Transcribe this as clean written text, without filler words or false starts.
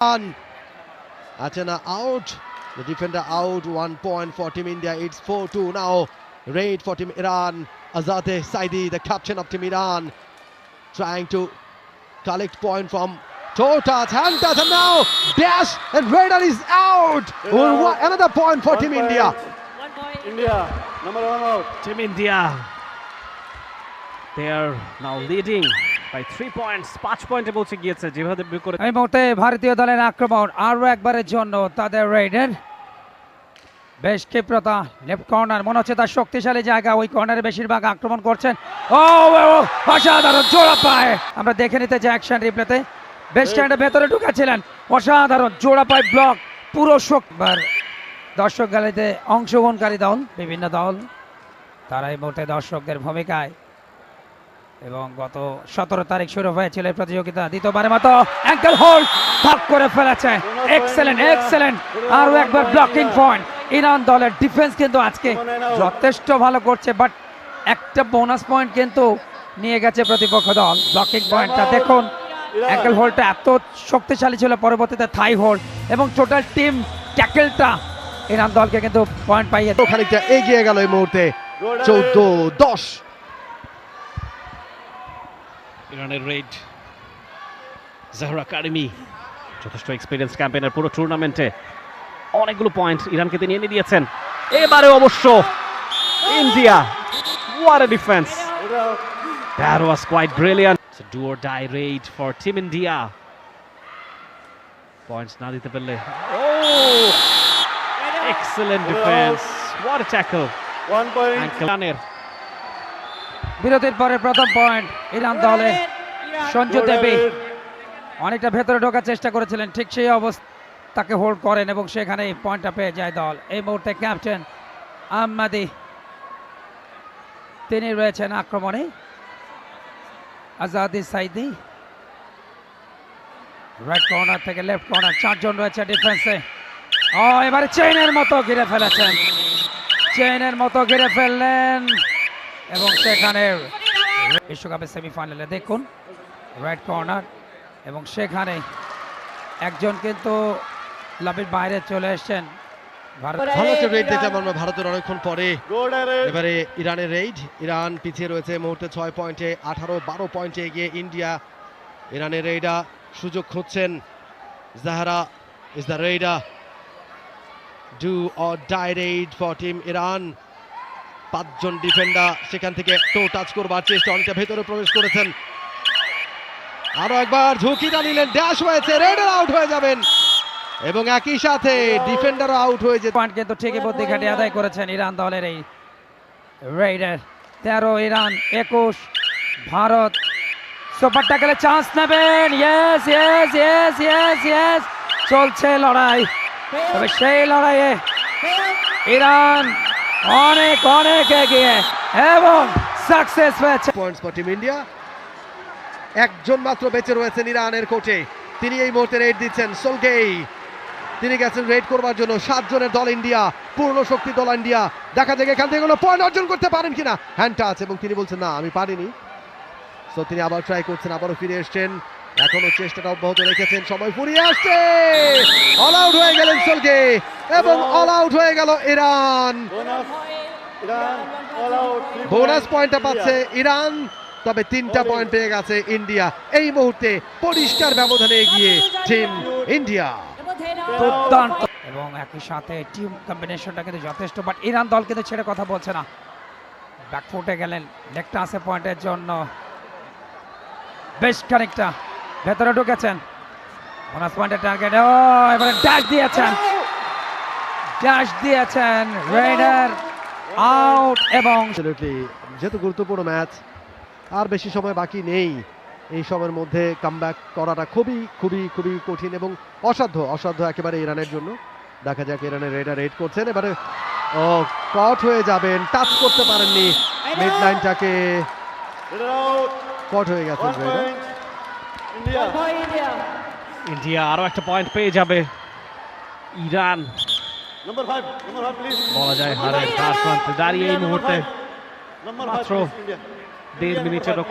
Achana out. The defender out. 1 point for Team India. It's 4-2 now. Raid for Team Iran. Azadeh Saidi, the captain of Team Iran, trying to collect point from toe touch, hand touch, and now dash, and Raider is out. Another point for Team India. 1 point. India, number 1 out. Team India, they are now leading by 3 points. 5 পয়েন্টে পৌঁছে গিয়েছে যেভাবে করে। এই মুহূর্তে ভারতীয় দলের আক্রমণ আরো একবারের জন্য তাদের রেডের বেশ ক্ষিপ্রতা। লেফট কর্নার মনে হচ্ছে তার শক্তিশালী জায়গা, ওই কর্নারে বেশিরভাগ আক্রমণ করছেন। ও অসাধারণ জোড়া পায়, আমরা দেখে নিতে চাই অ্যাকশন রিপ্লেতে। বেশ স্ট্যান্ডের ভেতরে ঢুকেছিলেন, অসাধারণ জোড়া পায় ব্লক পুরো শোকবার। দর্শক গ্যালারিতে অংশগ্রহণকারী দল, বিভিন্ন দল, তারা এই মুহূর্তে দর্শকদের ভূমিকায়। এবং গত 17 তারিখ শুরু হয়েছিল এই প্রতিযোগিতা, দ্বিতীয়বারের মতো অ্যাঙ্কেল হোল্ড ভাগ করে ফেলেছে। এক্সেলেন্ট আরো একবার ব্লকিং পয়েন্ট। ইরান দলের ডিফেন্স কিন্তু আজকে যথেষ্ট ভালো করছে, বাট একটা বোনাস পয়েন্ট কিন্তু নিয়ে গেছে প্রতিপক্ষ দল। ব্লকিং পয়েন্টটা দেখুন, অ্যাঙ্কেল হোল্ডটা এত শক্তিশালী ছিল, পরবর্তীতে থাই হোল্ড এবং টোটাল টিম ট্যাকেলটা ইরান দলকে কিন্তু পয়েন্ট পাইয়ে খানিকটা এগিয়ে গেল এই মুহূর্তে 14-10। ইরানের রেড জাহরা কারিমি যথেষ্ট এক্সপিরিয়েন্স ক্যাম্পেইনের পুরো টুর্নামেন্টে অনেকগুলো পয়েন্ট ইরানকে তিনি এনে দিয়েছেন। এবারে অবশ্য India, what a defense, that was quite brilliant. It's a do or die raid for Team India. Points না দিতে পারলে, oh excellent defense, what a tackle. 1 point. ইরানের বিরতির পরে প্রথম পয়েন্ট ইরান দলে। সঞ্জু দেবী অনেকটা ভেতরে ঢোকার চেষ্টা করেছিলেন, ঠিক সেই অবস্থা তাকে হোল্ড করেন এবং সেখানে পয়েন্টটা পেয়ে যায় দল। এই মুহূর্তে ক্যাপ্টেন আহমাদি তিনি রয়েছেন আক্রমণে। আজাদি সাইদি রাইট কর্নার থেকে লেফট কর্নার, 4 জন রয়েছে ডিফেন্সে। এবারে চেইনের মতো ঘিরে ফেলেছেন, চেইনের মতো ঘিরে ফেললেন এবং সেখানে বিশ্বকাপের সেমিফাইনালে দেখুন রাইট কর্নার, এবং সেখানে একজন কিন্তু লাভের বাইরে চলে এসেছেন। ভালো একটা রেড দেখলাম আমরা ভারতের অনেকক্ষণ পরে। এবারে ইরানের রেড। ইরান পিছিয়ে রয়েছে এই মুহূর্তে 6 পয়েন্টে, 18-12 পয়েন্টে এগিয়ে ইন্ডিয়া। ইরানের রেইডা সুযোগ খুঁজছেন। Zahra is the raider. Do or die raid for team Iran. 5 জন ডিফেন্ডার সেখান থেকে টো টাচ করবার চেষ্টা, অনেকটা ভেতরে প্রবেশ করেছেন। আরো একবার ঝুঁকিটা নিলেন, ড্যাশ হয়েছে, রেডার আউট হয়ে যাবেন এবং একই সাথে ডিফেন্ডারও আউট হয়ে যেত। পয়েন্ট কিন্তু ঠিকই বুদ্ধি খাটিয়ে আদায় করেছেন ইরান দলের এই রেইডার। 13 ইরান, 21 ভারত। সুপার ট্যাকেলে চান্স নেবেন, ইয়েস চলছে লড়াই, তবে সেই লড়াইয়ে ইরান অনেক এগিয়ে এবং সাকসেস হয়েছে। Points for team India. একজন মাত্র বেঁচে রয়েছেন ইরানের কোর্টে, তিনি এই মুহূর্তে রেড দিচ্ছেন। সোলগেই তিনি গেছেন রেড করবার জন্য। 7 জনের দল ইন্ডিয়া, পূর্ণ শক্তি দল ইন্ডিয়া। দেখা যাক এখান থেকে কোনো পয়েন্ট অর্জন করতে পারেন কিনা। হ্যান্ড টাচ এবং তিনি বলছেন না আমি পারিনি। সো তিনি আবার ট্রাই করছেন, আবারও ফিরে এসছেন, এখনো চেষ্টাটা অব্যাহত রেখেছেন। সময় ফুরিয়ে আসছে, অল আউট হয়ে গেলেন সোলগে এবং অল আউট হয়ে গেল ইরান। বোনাস পয়েন্টটা পাচ্ছে ইরান, তবে 3টা পয়েন্ট পেয়ে গেছে ইন্ডিয়া। এই মুহূর্তে পরিষ্কার ব্যবধানে এগিয়ে টিম ইন্ডিয়া। দুর্দান্ত এবং একই সাথে টিম কম্বিনেশনটা কিন্তু যথেষ্ট, বাট ইরান দল কিন্তু ছেড়ে কথা বলছে না। ব্যাকফুটে গেলেন লেগটা আছে পয়েন্টের জন্য, বেশ খানিকটা ভেতরে ঢুকেছেন। বোনাস পয়েন্টের টার্গেট, এবারে ড্যাশ দিয়েছেন রেডার আউট। এবং যেহেতু গুরুত্বপূর্ণ ম্যাচ, আর বেশি সময় বাকি নেই, এই সময়ের মধ্যে কামব্যাক করাটা খুবই কঠিন এবং অসাধ্য একেবারে ইরানের জন্য। দেখা যাক ইরানের রেডার রেড করছেন, এবারে কট হয়ে যাবেন, টাচ করতে পারেননি মিড লাইনটাকে, কট হয়ে গেছেন রেডার। ইন্ডিয়া আরো একটা পয়েন্ট পেয়ে যাবে। Iran Number 5, please. বলা যায় হারের দ্বার প্রান্তে দাঁড়িয়ে এই মুহূর্তে মাত্র 1.5 মিনিটেরও কম